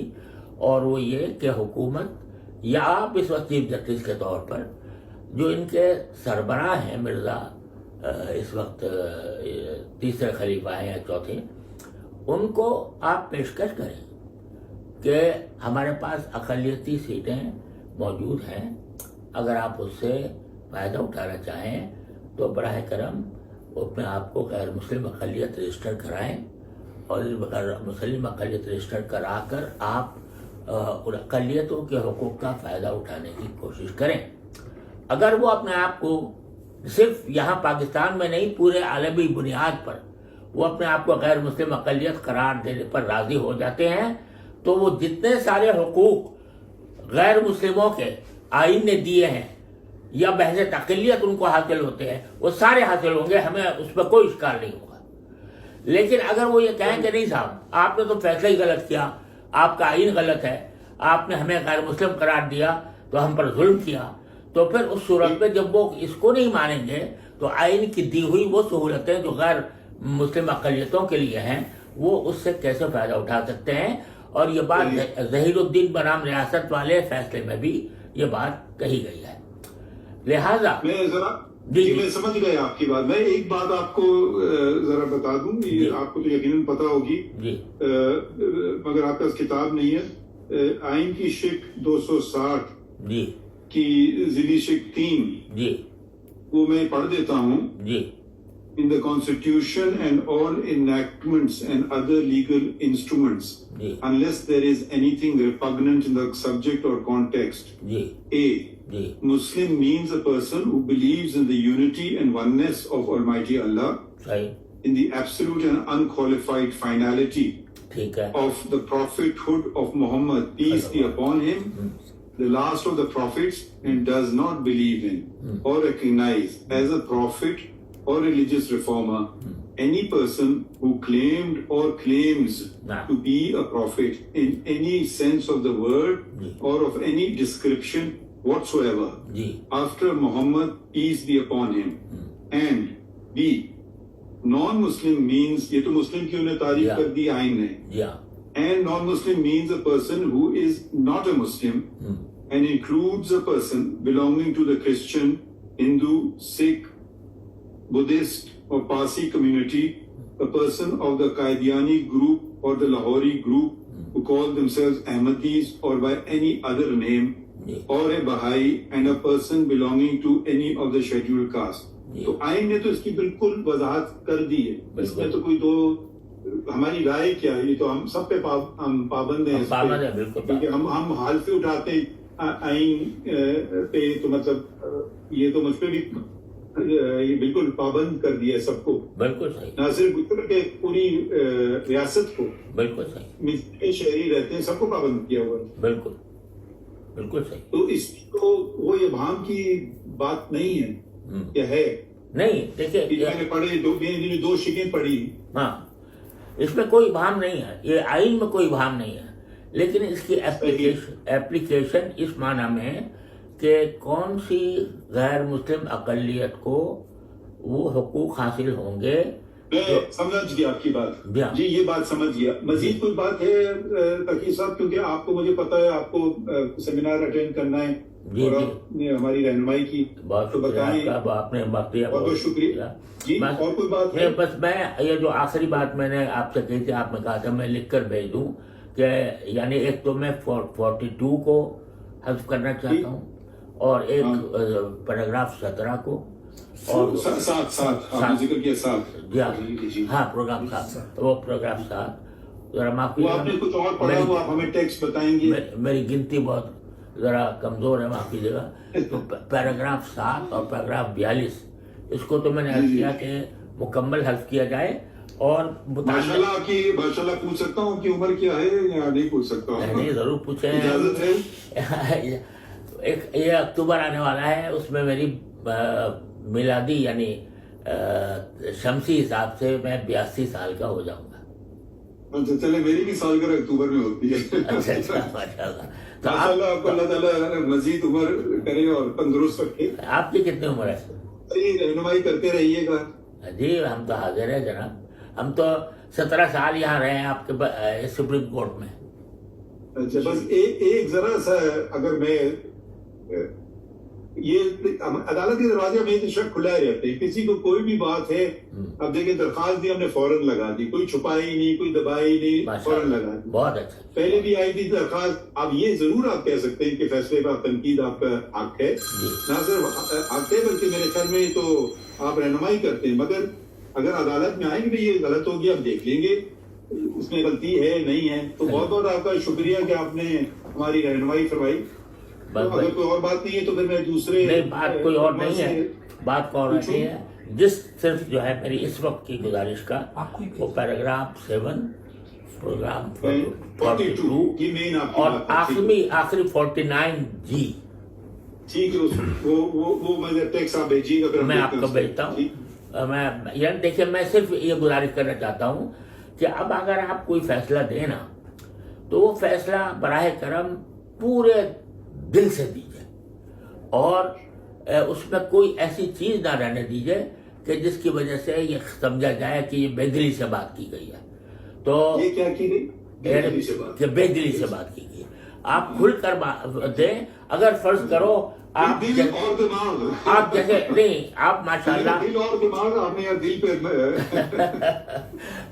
اور وہ یہ کہ حکومت یا آپ اس وقت چیف جسٹس کے طور پر جو ان کے سربراہ ہیں، مرزا اس وقت تیسرے خلیفہ ہیں یا چوتھے، ان کو آپ پیشکش کریں کہ ہمارے پاس اقلیتی سیٹیں موجود ہیں، اگر آپ اس سے فائدہ اٹھانا چاہیں تو براہ کرم اپنے آپ کو غیر مسلم اقلیت رجسٹر کرائیں، اور غیر مسلم اقلیت رجسٹر کرا کر آپ ان اقلیتوں کے حقوق کا فائدہ اٹھانے کی کوشش کریں۔ اگر وہ اپنے آپ کو صرف یہاں پاکستان میں نہیں، پورے عالمی بنیاد پر وہ اپنے آپ کو غیر مسلم اقلیت قرار دینے پر راضی ہو جاتے ہیں، تو وہ جتنے سارے حقوق غیر مسلموں کے آئین نے دیے ہیں یا بحث اقلیت ان کو حاصل ہوتے ہیں، وہ سارے حاصل ہوں گے، ہمیں اس پر کوئی اشکال نہیں ہوگا۔ لیکن اگر وہ یہ کہیں کہ نہیں صاحب، آپ نے تو فیصلہ ہی غلط کیا، آپ کا آئین غلط ہے، آپ نے ہمیں غیر مسلم قرار دیا تو ہم پر ظلم کیا، تو پھر اس صورت میں جب وہ اس کو نہیں مانیں گے تو آئین کی دی ہوئی وہ سہولتیں جو غیر مسلم اقلیتوں کے لیے ہیں، وہ اس سے کیسے فائدہ اٹھا سکتے ہیں؟ اور یہ بات ظہیر الدین بنام ریاست والے فیصلے میں بھی یہ بات کہی گئی ہے۔ لہذا میں سمجھ گیا آپ کی بات۔ میں ایک بات آپ کو ذرا بتا دوں، یہ آپ کو تو یقیناً پتا ہوگی، مگر آپ کے پاس کتاب نہیں ہے، آئین کی شق 260 کی ذیلی شق 3، وہ میں پڑھ دیتا ہوں۔ In the Constitution and all enactments and other legal instruments, unless there is anything repugnant in the subject or context. A. Muslim means a person who believes in the unity and oneness of Almighty Allah, in the absolute and unqualified finality of the prophethood of Muhammad, peace be upon him, the last of the prophets, and does not believe in or recognize as a prophet or religious reformer any person who claimed or claims to be a prophet in any sense of the word or of any description whatsoever after Muhammad, peace be upon him. And B. Non-Muslim means, یہ تو مسلم کی انہیں تعریف کر دی آئین نے، and non-Muslim means a person who is not a Muslim and includes a person belonging to the Christian, Hindu, Sikh, Buddhist or Parsi community, a person of the Qadiani group or the Lahori group who call themselves Ahmadis or by any other name, or a Baha'i, and a person belonging to any of the scheduled caste. تو آئین نے تو اس کی بالکل وضاحت کر دی ہے، اس میں تو کوئی دو ہماری رائے کیا ہے، یہ تو ہم سب پہ ہم پابند ہیں، کیونکہ ہم حالفی اٹھاتے ہیں آئین پہ، تو مطلب یہ تو مجھ پہ بھی یہ بالکل پابند کر دیا ہے سب کو، بالکل صحیح، نہ صرف کہ پوری ریاست کو، بالکل صحیح، شہری رہتے ہیں سب کو پابند کیا ہوا ہے، بالکل بالکل صحیح۔ تو اس کو وہ ابہام کی بات نہیں ہے، کیا ہے نہیں؟ دیکھیے میں نے پڑھے دو شکیں پڑھی، ہاں اس میں کوئی ابہام نہیں ہے، یہ آئین میں کوئی ابہام نہیں ہے، لیکن اس کی ایپلیکیشن اس معنی میں ہے کہ کون سی غیر مسلم اقلیت کو وہ حقوق حاصل ہوں گے۔ میں سمجھ گیا آپ کی بات، جی یہ بات سمجھ گیا۔ مزید کوئی بات ہے تقی صاحب؟ کیونکہ آپ کو مجھے پتا ہے آپ کو سیمینار اٹینڈ کرنا ہے اور ہماری رہنمائی کی، تو بتائیں۔ آپ نے بہت بہت شکریہ جی۔ اور کوئی بات ہے؟ بس میں یہ جو آخری بات میں نے آپ سے کہی تھی، آپ نے کہا تھا میں لکھ کر بھیج دوں کہ یعنی ایک تو میں 42 کو حذف کرنا چاہتا ہوں، اور ایک پیراگراف 17 کو اور ساتھ آپ نے ذکر کیا ساتھ ہاں پروگرام 7 وہ پروگرام 7 ذرا معاف وہ آپ نے کچھ اور پڑھا وہ آپ ہمیں ٹیکسٹ بتائیں گے. میری گنتی بہت ذرا کمزور ہے معاف کیجیے گا. تو پیراگراف 7 اور پیراگراف 42 اس کو تو میں نے عرض کیا کہ مکمل حذف کیا جائے. اور ماشاءاللہ پوچھ سکتا ہوں کہ عمر کیا ہے یا نہیں پوچھ سکتا ہوں؟ نہیں ضرور پوچھیں. اجازت ہے. یہ اکتوبر آنے والا ہے, اس میں میری میلادی یعنی شمسی حساب سے میں 82 سال کا ہو جاؤں گا. اچھا چلے, میری بھی سالگرہ اکتوبر میں ہوتی ہے. اچھا ماشاءاللہ. تو آپ کو اللہ تعالیٰ مزید عمر کرے اور تندرست رکھے. آپ کی کتنی عمر ہے؟ رہنمائی کرتے رہیے گا. جی ہم تو حاضر ہیں جناب. ہم تو 17 سال یہاں رہے ہیں آپ کے سپریم کورٹ میں. اچھا بس ایک ذرا سا اگر میں یہ عدالت کے دروازے ہمیشہ کھلا ہی رہتے ہیں, کسی کو کوئی بھی بات ہے, اب دیکھیں درخواست دی ہم نے فوراً لگا دی, کوئی چھپائی نہیں کوئی دبائی نہیں, فوراً لگا دی. بہت اچھا. پہلے بھی آئی تھی درخواست. اب یہ ضرور آپ کہہ سکتے ہیں کہ فیصلے پر تنقید آپ کا حق ہے, نہ صرف حق ہے بلکہ میرے خیال میں تو آپ رہنمائی کرتے ہیں. مگر اگر عدالت میں آئیں گے یہ غلط ہو گیا اب دیکھ لیں گے اس میں غلطی ہے نہیں ہے, تو بہت بہت آپ کا شکریہ کہ آپ نے ہماری رہنمائی فرمائی. اگر کوئی اور بات نہیں ہے تو پھر میں دوسرے نہیں, بات کوئی اور نہیں ہے, بات کو اور نہیں ہے. جس صرف جو ہے میری اس وقت کی گزارش کا وہ پیراگراف 7 پروگرام 42 اور آخری 49 جی. ٹھیک ہے, وہ میں ٹیکس آپ بھیجیے گا, میں آپ کو بھیجتا ہوں. میں یعنی دیکھیے میں صرف یہ گزارش کرنا چاہتا ہوں کہ اب اگر آپ کوئی فیصلہ دیں نا تو وہ فیصلہ براہ کرم پورے دل سے دیجیے, اور اس میں کوئی ایسی چیز نہ رہنے دیجیے کہ جس کی وجہ سے یہ سمجھا جائے کہ یہ بے دلی سے بات کی گئی ہے. تو یہ کیا کی گئی کہ بے دلی سے بات کی گئی. آپ کھل کر دیں. اگر فرض کرو آپ جیسے نہیں, آپ ماشاءاللہ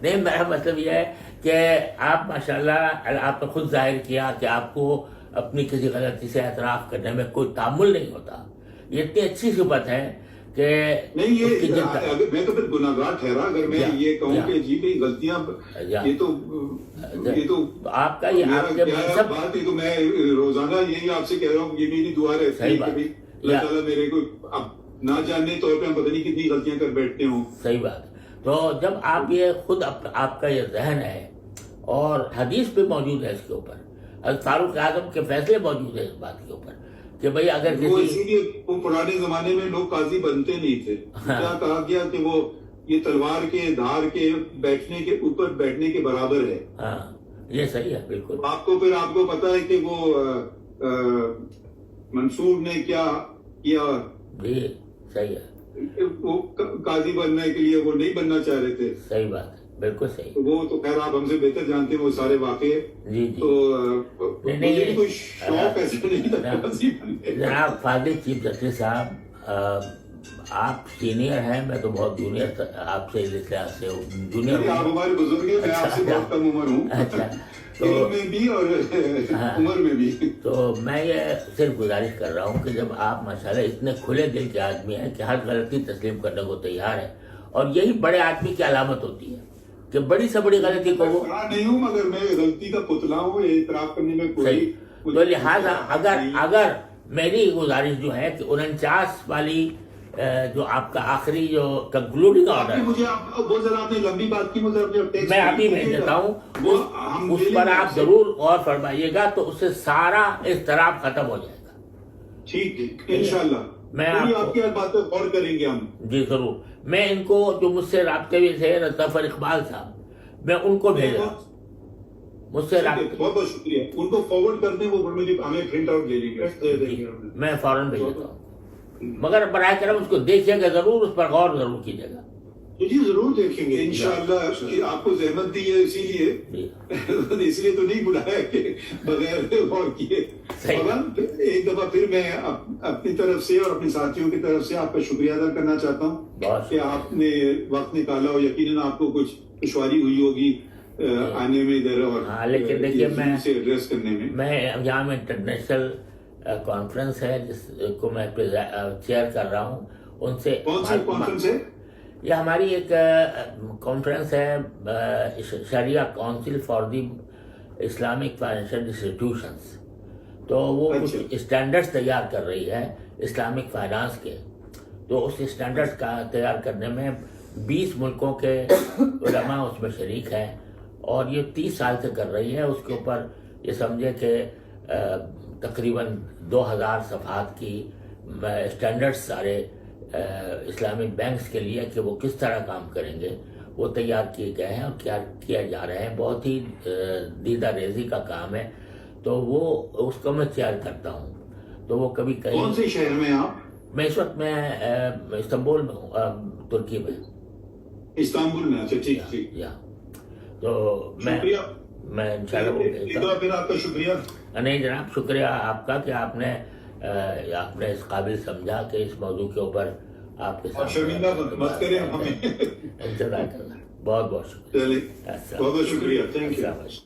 نہیں, میرا مطلب یہ ہے کہ آپ ماشاءاللہ آپ نے خود ظاہر کیا کہ آپ کو اپنی کسی غلطی سے اعتراف کرنے میں کوئی تعامل نہیں ہوتا. یہ اتنی اچھی صفت ہے کہ نہیں, میں تو پھر گناہگار ٹھہرا اگر میں یہ کہوں کہ جی بھائی غلطیاں, یہ تو آپ کا یہ آپ کے سب بات ہے. تو میں روزانہ یہی آپ سے کہہ رہا ہوں, یہ میری دعا رہتی ہے کہ اللہ تعالیٰ میرے کو اب نہ جاننے طور پہ ہم پتہ نہیں کتنی غلطیاں کر بیٹھتے ہوں. صحیح بات. تو جب آپ یہ خود آپ کا یہ ذہن ہے اور حدیث بھی موجود ہے اس کے اوپر, فاروق اعظم کے فیصلے موجود ہیں اس بات کے اوپر کہ بھئی اگر وہ اسی لیے وہ پرانے زمانے میں لوگ قاضی بنتے نہیں تھے. کیا کہا گیا کہ وہ یہ تلوار کے دھار کے بیٹھنے کے اوپر بیٹھنے کے برابر ہے. ہاں یہ صحیح ہے بالکل. آپ کو پتا ہے کہ وہ منصور نے کیا کیا. جی صحیح ہے. وہ قاضی بننے کے لیے وہ نہیں بننا چاہ رہے تھے. صحیح بات ہے بالکل صحیح. وہ تو خیر آپ ہم سے بہتر جانتے ہیں وہ سارے واقعے. جی تو کوئی شوق ایسا نہیں تھا. جناب فاضل چیف جسٹس صاحب, آپ سینئر ہیں, میں تو بہت جونیئر آپ سے لحاظ سے جونیئر ہوں. آپ ہمارے بزرگ ہیں, میں آپ سے بہت کم عمر ہوں. اچھا علم میں بھی اور عمر میں بھی. تو میں یہ صرف گزارش کر رہا ہوں کہ جب آپ ماشاءاللہ اتنے کھلے دل کے آدمی ہیں کہ ہر غلطی تسلیم کرنے کو تیار ہے, اور یہی بڑے آدمی کی علامت ہوتی ہے کہ بڑی سے بڑی غلطی کو وہ نہیں ہوں, مگر میں غلطی کا پتلا ہوں, اعتراف کرنے میں کوئی. تو لہٰذا اگر میری گزارش جو ہے کہ 49 والی جو آپ کا آخری جو کنکلوڈنگ آرڈر, مجھے وہ ذرا آپ نے لمبی بات کی, میں ابھی بھیج دیتا ہوں, اس پر آپ ضرور غور فرمائیے گا تو اس سے سارا اضطراب ختم ہو جائے گا. ٹھیک ہے انشاءاللہ, میں آپ کی باتیں غور کریں گے ہم. جی ضرور. میں ان کو جو مجھ سے رابطے بھی تھے ظفر اقبال صاحب, میں ان کو بھیج رہا ہوں. مجھ سے بہت بہت شکریہ. ان کو فارورڈ کر دیں, وہ مجھے ہمیں پرنٹ آؤٹ دے دیں گے. میں فوراً بھیج دیتا ہوں, مگر براہ کرم اس کو دیکھیے گا ضرور, اس پر غور ضرور کیجیے گا. جی ضرور دیکھیں گے انشاءاللہ. آپ کو زحمت دی ہے اسی لیے تو نہیں بلایا کہ بغیر غور کیے. ایک دفعہ پھر میں اپنی طرف سے اور اپنے ساتھیوں کی طرف سے آپ کا شکریہ ادا کرنا چاہتا ہوں کہ آپ نے وقت نکالا ہو. یقیناً آپ کو کچھ دشواری ہوئی ہوگی آنے میں ادھر, اور لیکن دیکھیے ایڈریس کرنے میں یہاں میں انٹرنیشنل کانفرنس ہے جس کو میں چیئر کر رہا ہوں، ان سے کون سی کانفرنس ہے؟ یہ ہماری ایک کانفرنس ہے Shariah Council for the Islamic Financial Institutions, تو وہ کچھ اسٹینڈرڈز تیار کر رہی ہے اسلامک فائنانس کے، تو اس اسٹینڈرڈز کا تیار کرنے میں 20 ملکوں کے علماء اس میں شریک ہیں، اور یہ 30 سال سے کر رہی ہے۔ اس کے اوپر یہ سمجھے کہ تقریباً 2000 صفحات کی اسٹینڈرڈز سارے اسلامک بینکس کے لیے کہ وہ کس طرح کام کریں گے وہ تیار کیے گئے ہیں اور کیا کیا جا رہے ہیں۔ بہت ہی دیدہ ریزی کا کام ہے، تو وہ اس کو میں چیئر کرتا ہوں۔ تو وہ کبھی کہیں کون سے شہر میں آپ؟ میں اس وقت میں استنبول میں ہوں، ترکی میں۔ استنبول میں؟ اچھا، ٹھیک ٹھیک، یا تو شکریہ۔ میں انشاءاللہ وہ ایک بار پھر آپ کا شکریہ۔ نہیں جناب، شکریہ آپ کا کہ آپ نے اس قابل سمجھا کہ اس موضوع کے اوپر آپ کے اور شرمندہ مت کریں ہمیں۔ انتظار کرنا، بہت بہت شکریہ۔ چلیے، بہت بہت شکریہ، تھینک یو۔